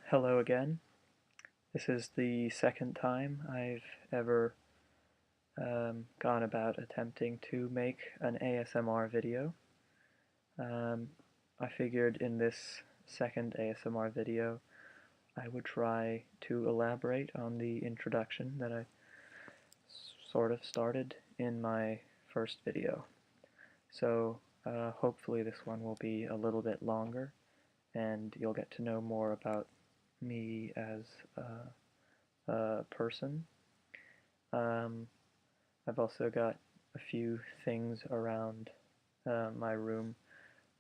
Hello again. This is the second time I've ever gone about attempting to make an ASMR video. Um, I figured in this second ASMR video I would try to elaborate on the introduction that I sort of started in my first video. So hopefully this one will be a little bit longer and you'll get to know more about me as a person. Um, I've also got a few things around my room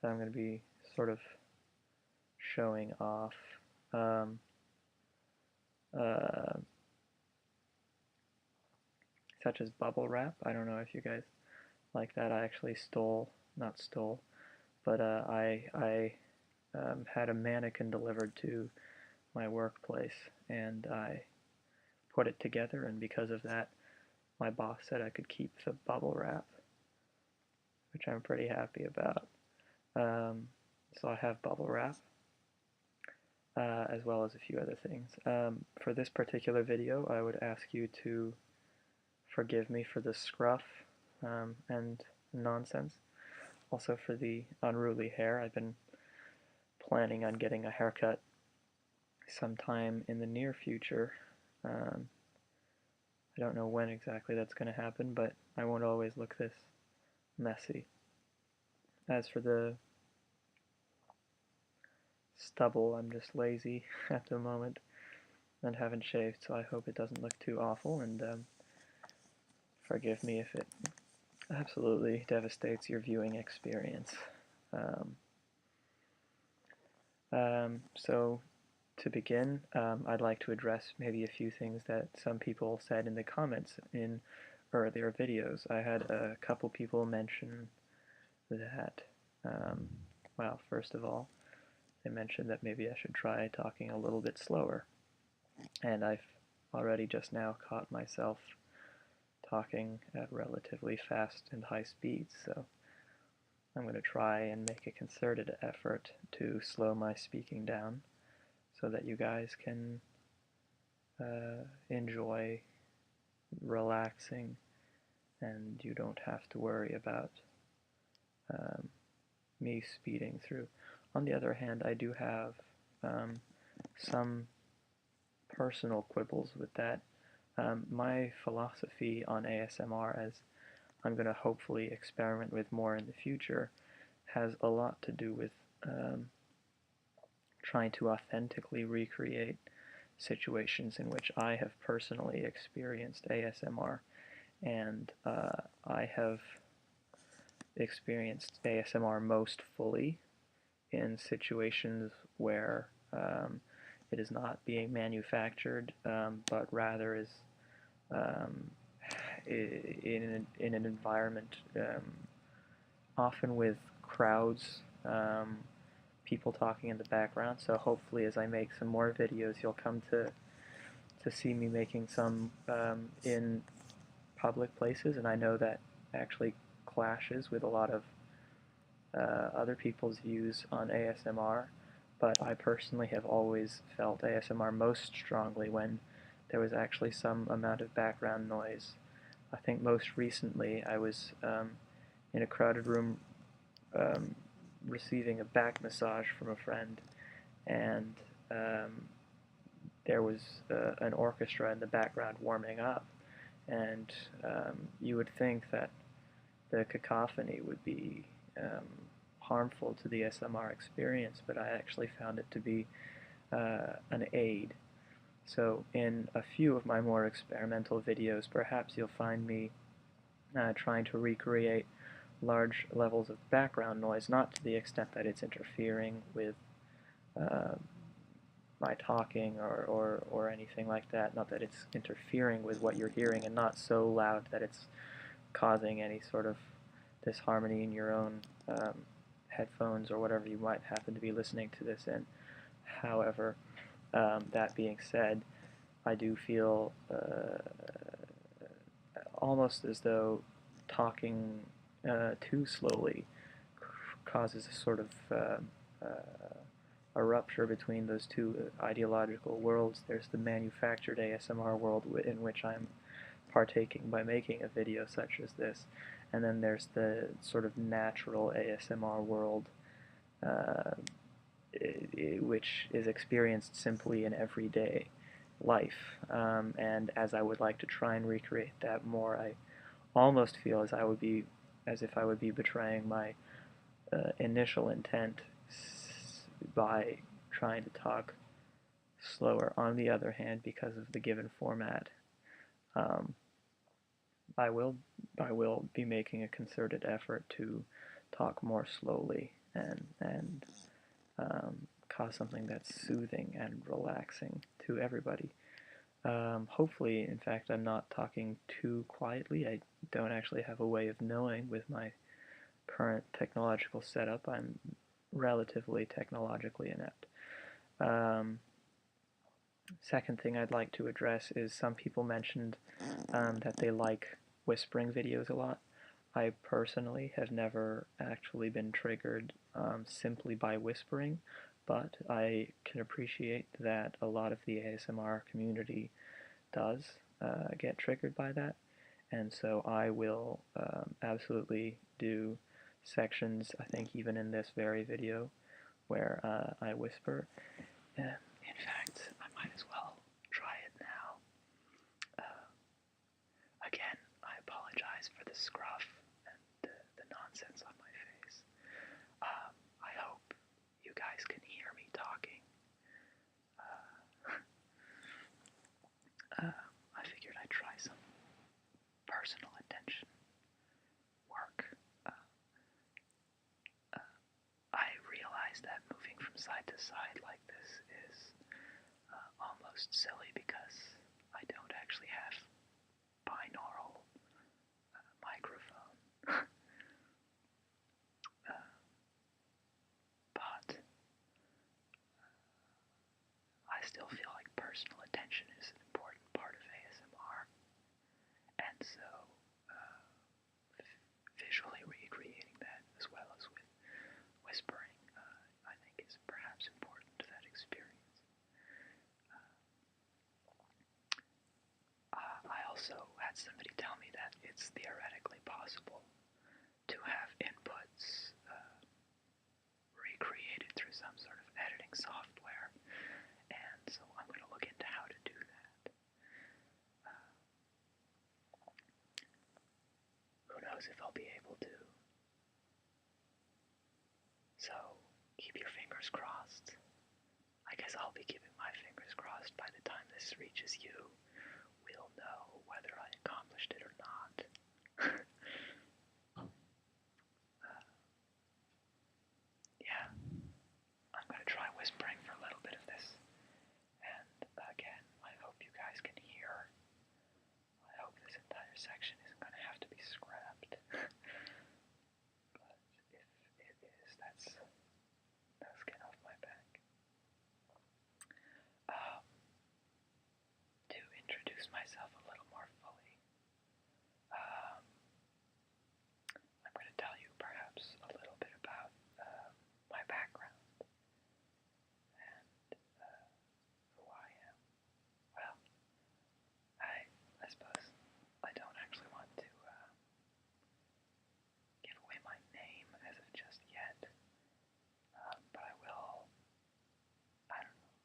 that I'm going to be sort of showing off. Um, uh, Such as bubble wrap. I don't know if you guys like that. I actually not stole, but I had a mannequin delivered to my workplace, and I put it together, and because of that, my boss said I could keep the bubble wrap, which I'm pretty happy about. So I have bubble wrap, as well as a few other things. For this particular video, I would ask you to forgive me for the scruff and nonsense. Also for the unruly hair. I've been planning on getting a haircut sometime in the near future. I don't know when exactly that's going to happen, but I won't always look this messy. As for the stubble, I'm just lazy at the moment and haven't shaved, so I hope it doesn't look too awful, and forgive me if it absolutely devastates your viewing experience. Um, so to begin, I'd like to address maybe a few things that some people said in the comments in earlier videos. I had a couple people mention that, well, first of all, they mentioned that maybe I should try talking a little bit slower. And I've already just now caught myself talking at relatively fast and high speeds, so I'm going to try and make a concerted effort to slow my speaking down so that you guys can enjoy relaxing and you don't have to worry about me speeding through. On the other hand, I do have some personal quibbles with that. My philosophy on ASMR, as I'm going to hopefully experiment with more in the future, has a lot to do with trying to authentically recreate situations in which I have personally experienced ASMR, and I have experienced ASMR most fully in situations where it is not being manufactured, but rather is in an environment, often with crowds, people talking in the background. So hopefully, as I make some more videos, you'll come to see me making some in public places, and I know that actually clashes with a lot of other people's views on ASMR, but I personally have always felt ASMR most strongly when there was actually some amount of background noise. I think most recently I was in a crowded room receiving a back massage from a friend, and there was an orchestra in the background warming up, and you would think that the cacophony would be harmful to the ASMR experience, but I actually found it to be an aid. So in a few of my more experimental videos, perhaps you'll find me trying to recreate large levels of background noise, not to the extent that it's interfering with uh, my talking or anything like that, not that it's interfering with what you're hearing, and not so loud that it's causing any sort of disharmony in your own headphones or whatever you might happen to be listening to this in. However, that being said, I do feel almost as though talking too slowly causes a sort of a rupture between those two ideological worlds. There's the manufactured ASMR world in which I'm partaking by making a video such as this, and then there's the sort of natural ASMR world, uh, which is experienced simply in everyday life. And as I would like to try and recreate that more, I almost feel as if I would be betraying my initial intent by trying to talk slower. On the other hand, because of the given format, um, I will be making a concerted effort to talk more slowly and cause something that's soothing and relaxing to everybody. Hopefully, in fact, I'm not talking too quietly. I don't actually have a way of knowing with my current technological setup. I'm relatively technologically inept. Second thing I'd like to address is some people mentioned that they like whispering videos a lot. I personally have never actually been triggered simply by whispering, but I can appreciate that a lot of the ASMR community does get triggered by that, and so I will absolutely do sections, I think even in this very video, where I whisper. In fact, I might as well try it now. Again, I apologize for the scruff and the nonsense on my face. I hope you guys can hear me talking. I figured I'd try some personal attention work. I realize that moving from side to side like this is almost silly because I don't actually have binaural microphone. But I still feel like personal attention is an important part of ASMR, and so visually recreating that as well as with whispering, I think is perhaps important to that experience. I also had somebody tell me that it's theoretically possible to have inputs recreated through some sort of editing software, and so I'm going to look into how to do that. Who knows if I'll be able to. So, keep your fingers crossed. I guess I'll be keeping my fingers crossed by the time this reaches you. We'll know whether I accomplished it or not. Yeah, I'm going to try whispering for a little bit of this. And again, I hope you guys can hear. I hope this entire section isn't going to have to be scrapped. But if it is, that's no skin off my back. To introduce myself a little more fully, I'm going to tell you perhaps a little bit about my background and who I am. Well, I suppose I don't actually want to give away my name as of just yet, but I will, I don't know,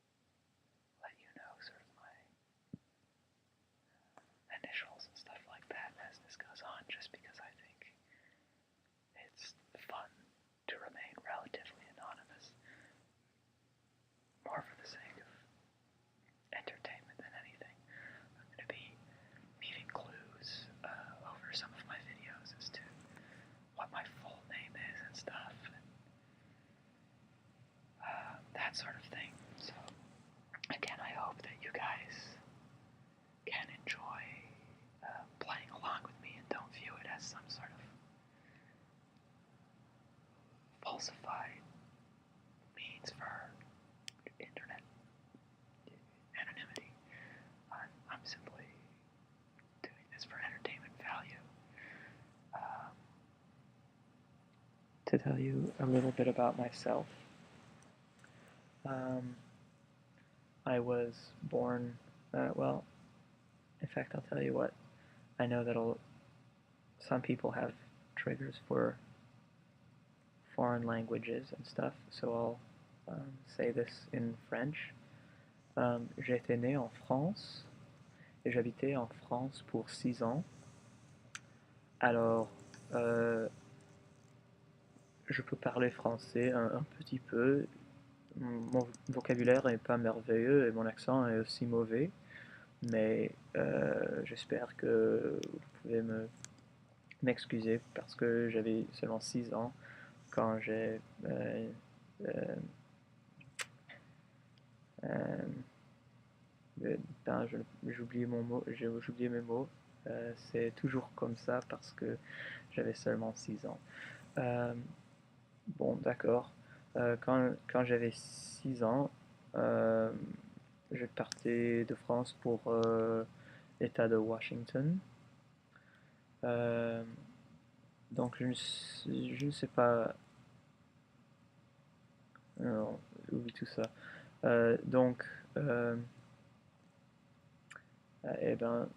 let you know sort of my initials and stuff like that as this goes on, just because I think it's fun to remain relatively anonymous, more for the sake of entertainment than anything. I'm going to be leaving clues over some of my videos as to what my full name is and stuff, and that sort of thing. So, again, I hope that you guys can enjoy playing along with me and don't view it as some sort of falsified means for internet anonymity. I'm simply doing this for entertainment value. To tell you a little bit about myself, Um, I was born, well, in fact, I'll tell you what. I know that some people have triggers for foreign languages and stuff, so I'll say this in French. J'étais né en France et j'habitais en France pour 6 ans. Alors, euh, je peux parler français un petit peu. Mon vocabulaire n'est pas merveilleux et mon accent est aussi mauvais, mais j'espère que vous pouvez m'excuser parce que j'avais seulement 6 ans quand euh, euh, ben, j'oublie mon mot, j'ai oublié mes mots. C'est toujours comme ça parce que j'avais seulement 6 ans. Euh, bon, d'accord. Quand j'avais 6 ans, euh, je partais de France pour l'État de Washington. Euh, donc je ne sais pas. Non, j'oublie tout ça. Donc, eh ben,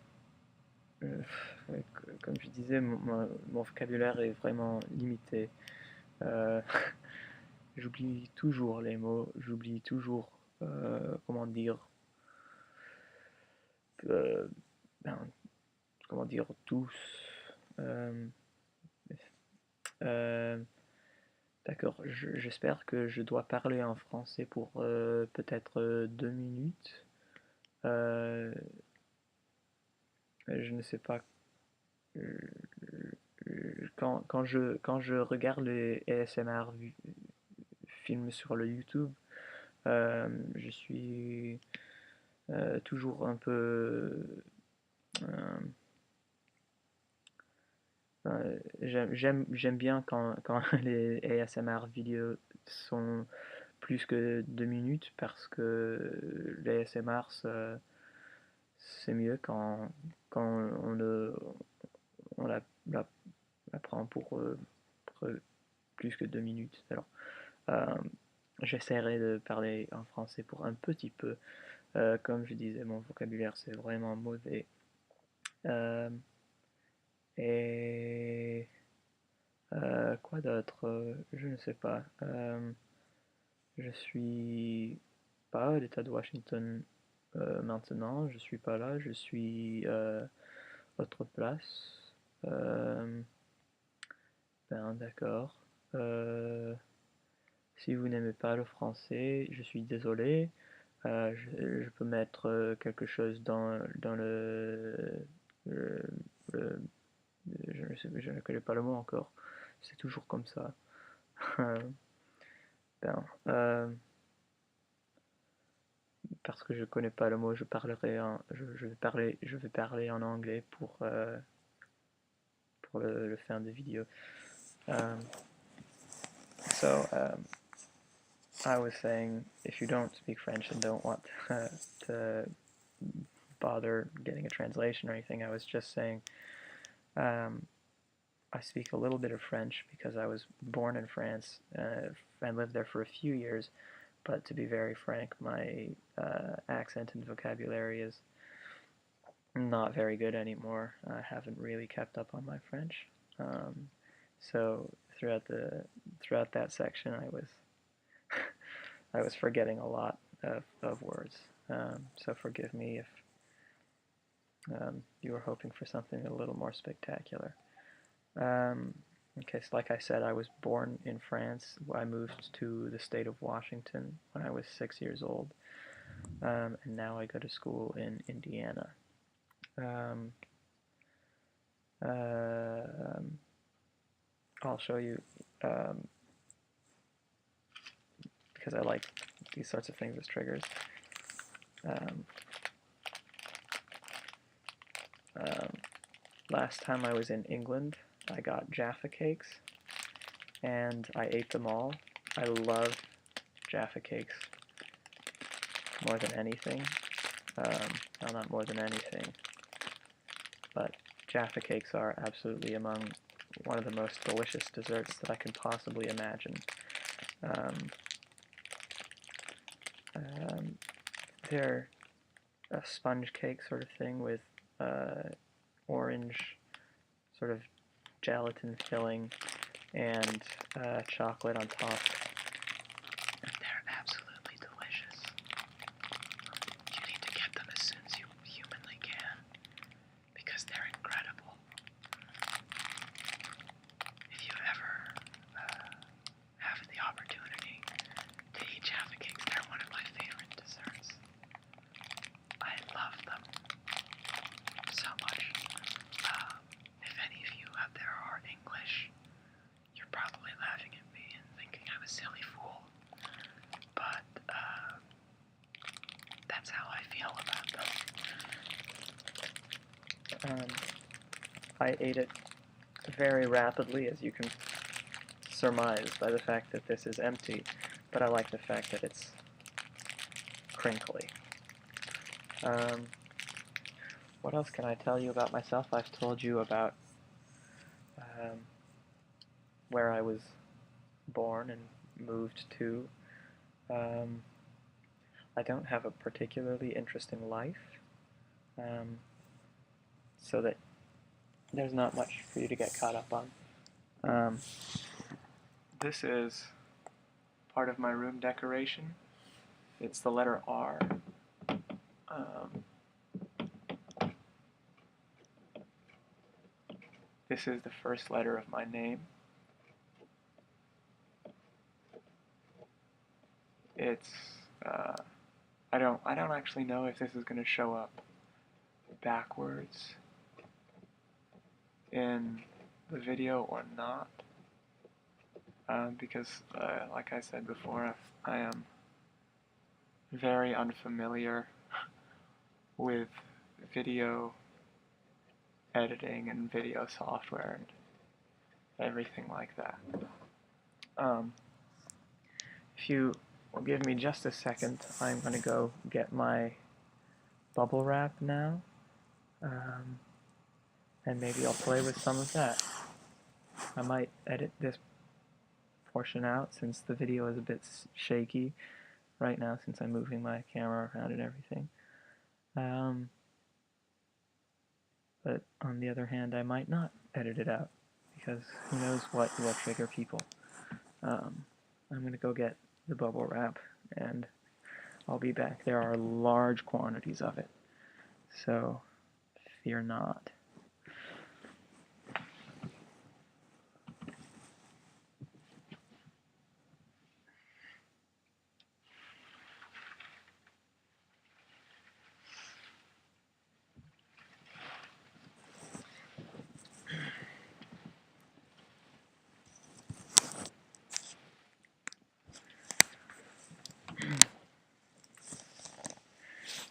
euh, comme je disais, mon vocabulaire est vraiment limité. Euh, j'oublie toujours les mots, j'oublie toujours, comment dire, euh, ben, comment dire, tous. Euh, euh, d'accord, j'espère que je dois parler en français pour peut-être 2 minutes. Euh, je ne sais pas. euh, quand je regarde les ASMR films sur le YouTube, je suis toujours un peu. euh, j'aime bien quand les ASMR vidéos sont plus que 2 minutes parce que les ASMR c'est mieux quand on la prend pour plus que 2 minutes. Alors, euh, j'essaierai de parler en français pour un petit peu. Comme je disais, mon vocabulaire c'est vraiment mauvais. Euh, et quoi d'autre? Je ne sais pas. Je suis pas à l'État de Washington maintenant. Je suis pas là. Je suis autre place. Euh, ben d'accord. Euh, Si vous n'aimez pas le français, je suis désolé. Je peux mettre quelque chose dans le- le- je ne connais pas le mot encore. C'est toujours comme ça. Ben, parce que je connais pas le mot, je vais parler en anglais pour le fin de vidéo. Um, so, I was saying, if you don't speak French and don't want to bother getting a translation or anything, I was just saying um, I speak a little bit of French because I was born in France and lived there for a few years. But to be very frank, my accent and vocabulary is not very good anymore. I haven't really kept up on my French. Um, so throughout that section, I was forgetting a lot of words. So forgive me if you were hoping for something a little more spectacular. Okay, so like I said, I was born in France. I moved to the state of Washington when I was 6 years old, and now I go to school in Indiana. Um, I'll show you because I like these sorts of things as triggers. Um, um, Last time I was in England, I got Jaffa cakes, and I ate them all. I love Jaffa cakes more than anything. Well, not more than anything, but Jaffa cakes are absolutely among one of the most delicious desserts that I could possibly imagine. Um, they're a sponge cake sort of thing with orange sort of gelatin filling and chocolate on top. And they're absolutely delicious. You need to get them as soon as you humanly can, because they're incredible. If you ever have the opportunity to eat Jaffa cakes, they're one of my favorite desserts. I love them so much. If any of you out there are English, you're probably laughing at me and thinking I'm a silly fool. But that's how I feel about them. I ate it very rapidly, as you can surmise by the fact that this is empty, but I like the fact that it's crinkly. What else can I tell you about myself? I've told you about where I was born and moved to. I don't have a particularly interesting life, so that there's not much for you to get caught up on. This is part of my room decoration. It's the letter R. This is the first letter of my name. It's I don't actually know if this is going to show up backwards in the video or not, because like I said before, I am very unfamiliar with video editing and video software and everything like that. If you will give me just a second, I'm going to go get my bubble wrap now, and maybe I'll play with some of that. I might edit this portion out since the video is a bit shaky right now since I'm moving my camera around and everything. But on the other hand, I might not edit it out, because who knows what will trigger people. I'm going to go get the bubble wrap, and I'll be back. There are large quantities of it, so fear not.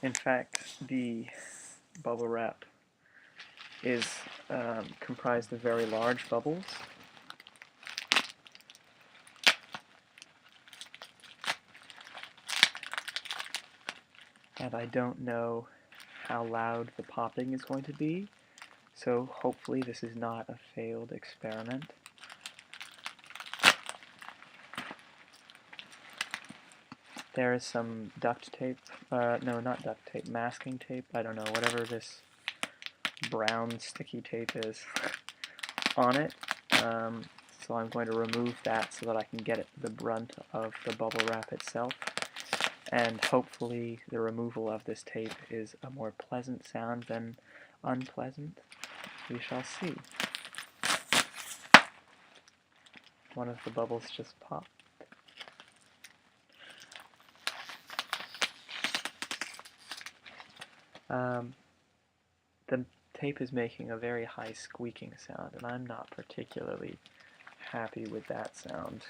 In fact, the bubble wrap is comprised of very large bubbles. And I don't know how loud the popping is going to be, so hopefully this is not a failed experiment. There is some duct tape, no, not duct tape, masking tape, I don't know, whatever this brown sticky tape is on it. So I'm going to remove that so that I can get at the brunt of the bubble wrap itself. And hopefully the removal of this tape is a more pleasant sound than unpleasant. We shall see. One of the bubbles just popped. The tape is making a very high squeaking sound, and I'm not particularly happy with that sound.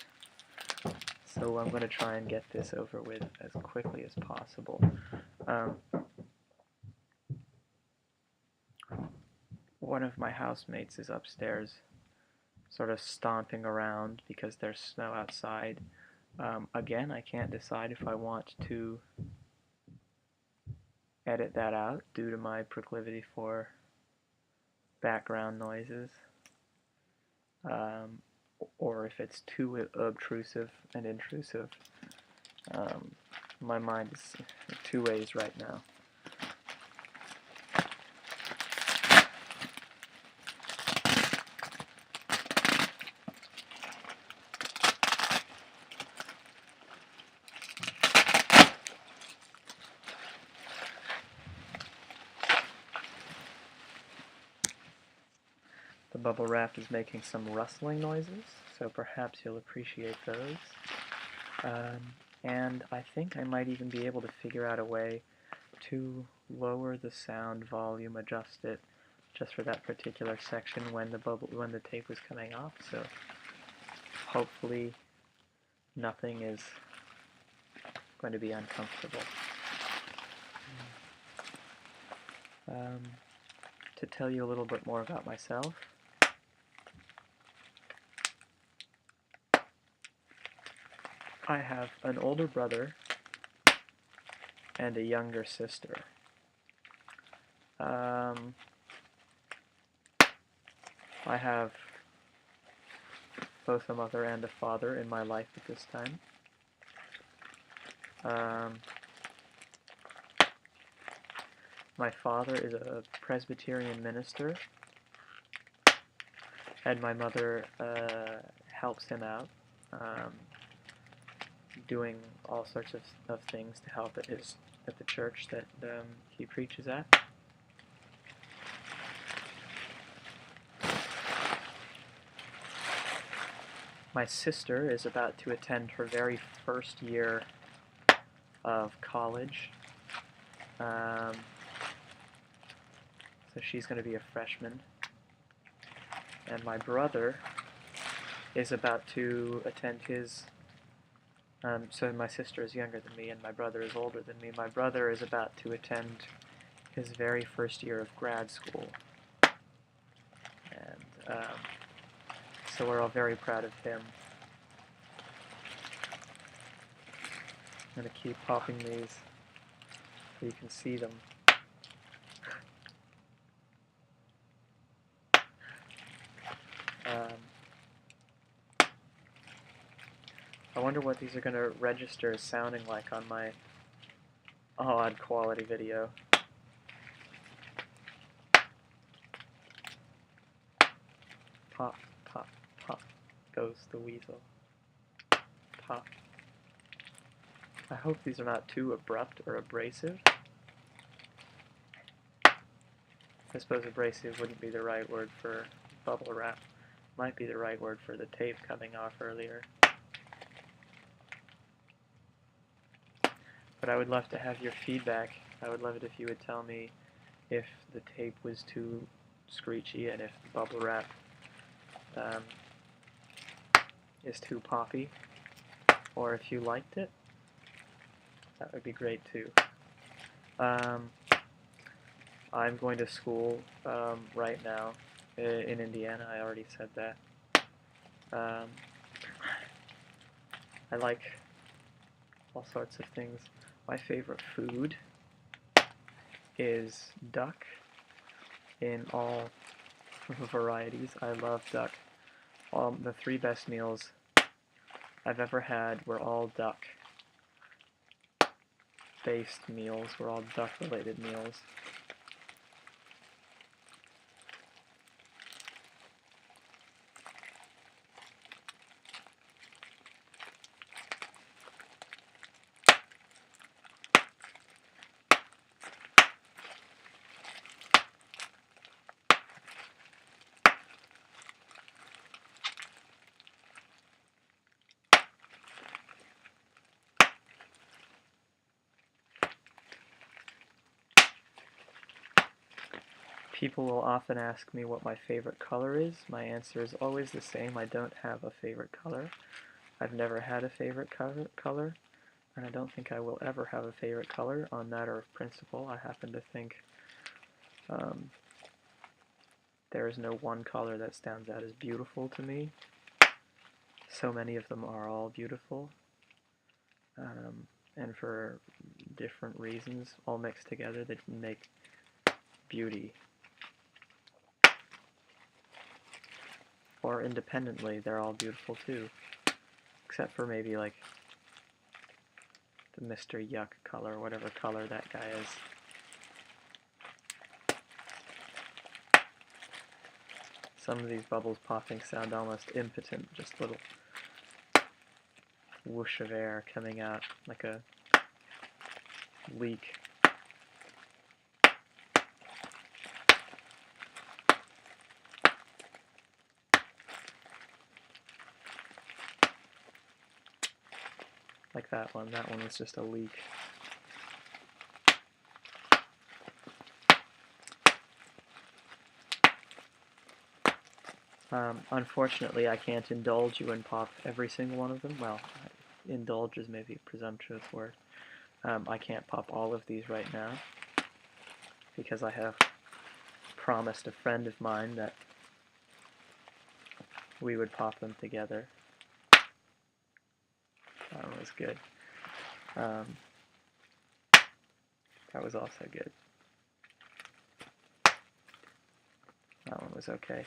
So I'm going to try and get this over with as quickly as possible. One of my housemates is upstairs sort of stomping around because there's snow outside. Again, I can't decide if I want to edit that out due to my proclivity for background noises, or if it's too obtrusive and intrusive. My mind is two ways right now. The bubble wrap is making some rustling noises, so perhaps you'll appreciate those. And I think I might even be able to figure out a way to lower the sound volume, adjust it just for that particular section when the tape was coming off. So hopefully nothing is going to be uncomfortable. To tell you a little bit more about myself, I have an older brother and a younger sister. I have both a mother and a father in my life at this time. My father is a Presbyterian minister, and my mother helps him out, doing all sorts of things to help at the church that he preaches at. My sister is about to attend her very first year of college. So she's going to be a freshman. And my brother is about to attend his... so my sister is younger than me and my brother is older than me. My brother is about to attend his very first year of grad school. And so we're all very proud of him. I'm going to keep popping these so you can see them. I wonder what these are going to register as sounding like on my odd quality video. Pop, pop, pop goes the weasel. Pop. I hope these are not too abrupt or abrasive. I suppose abrasive wouldn't be the right word for bubble wrap. Might be the right word for the tape coming off earlier. But I would love to have your feedback. I would love it if you would tell me if the tape was too screechy and if the bubble wrap is too poppy, or if you liked it. That would be great too. I'm going to school right now in Indiana. I already said that. I like all sorts of things. My favorite food is duck in all varieties. I love duck. The 3 best meals I've ever had were all duck-based meals, were all duck-related meals. People will often ask me what my favorite color is. My answer is always the same. I don't have a favorite color. I've never had a favorite color, and I don't think I will ever have a favorite color on matter of principle. I happen to think there is no one color that stands out as beautiful to me. So many of them are all beautiful, and for different reasons, all mixed together, that make beauty. Or independently, they're all beautiful too, except for maybe like the Mr. Yuck color, whatever color that guy is. Some of these bubbles popping sound almost impotent, just little whoosh of air coming out like a leak. Like that one was just a leak. Unfortunately, I can't indulge you and pop every single one of them. Well, indulge is maybe a presumptuous word. I can't pop all of these right now because I have promised a friend of mine that we would pop them together. That one was good. That was also good. That one was okay.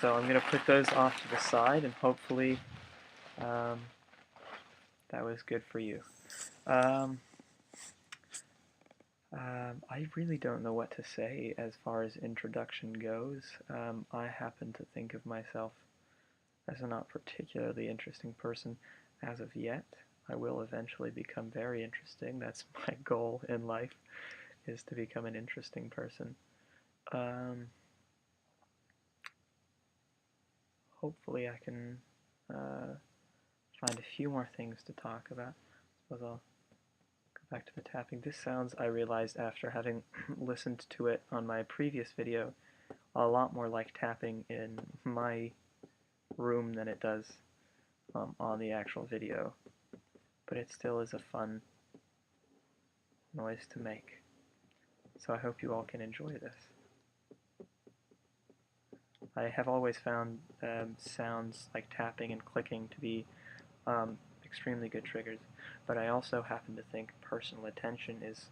So I'm going to put those off to the side, and hopefully that was good for you. I really don't know what to say as far as introduction goes. I happen to think of myself as a not particularly interesting person as of yet. I will eventually become very interesting. That's my goal in life, is to become an interesting person. Hopefully I can find a few more things to talk about. I suppose I'll go back to the tapping. This sounds, I realized after having listened to it on my previous video, a lot more like tapping in my room than it does on the actual video. But it still is a fun noise to make. So I hope you all can enjoy this. I have always found sounds like tapping and clicking to be extremely good triggers, but I also happen to think personal attention is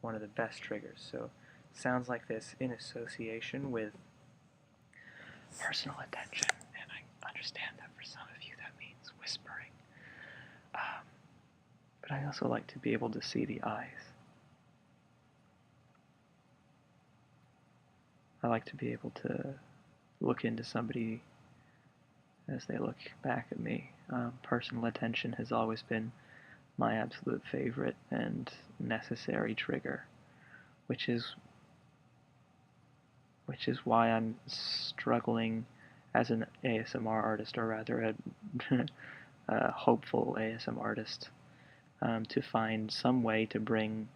one of the best triggers. So sounds like this in association with personal attention, and I understand that for some of you that means whispering. But I also like to be able to see the eyes. I like to be able to look into somebody as they look back at me. Personal attention has always been my absolute favorite and necessary trigger, which is why I'm struggling as an ASMR artist, or rather a hopeful ASMR artist, to find some way to bring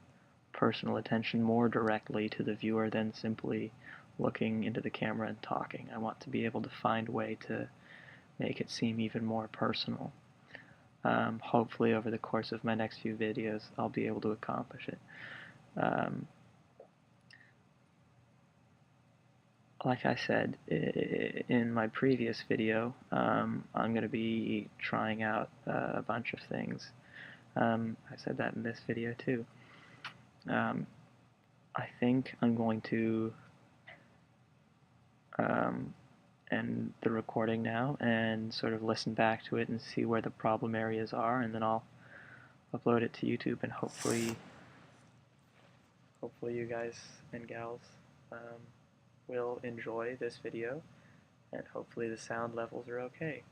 personal attention more directly to the viewer than simply looking into the camera and talking. I want to be able to find a way to make it seem even more personal. Hopefully over the course of my next few videos I'll be able to accomplish it. Like I said in my previous video, I'm going to be trying out a bunch of things. I said that in this video too. I think I'm going to end the recording now and sort of listen back to it and see where the problem areas are, and then I'll upload it to YouTube, and hopefully you guys and gals will enjoy this video, and hopefully the sound levels are okay.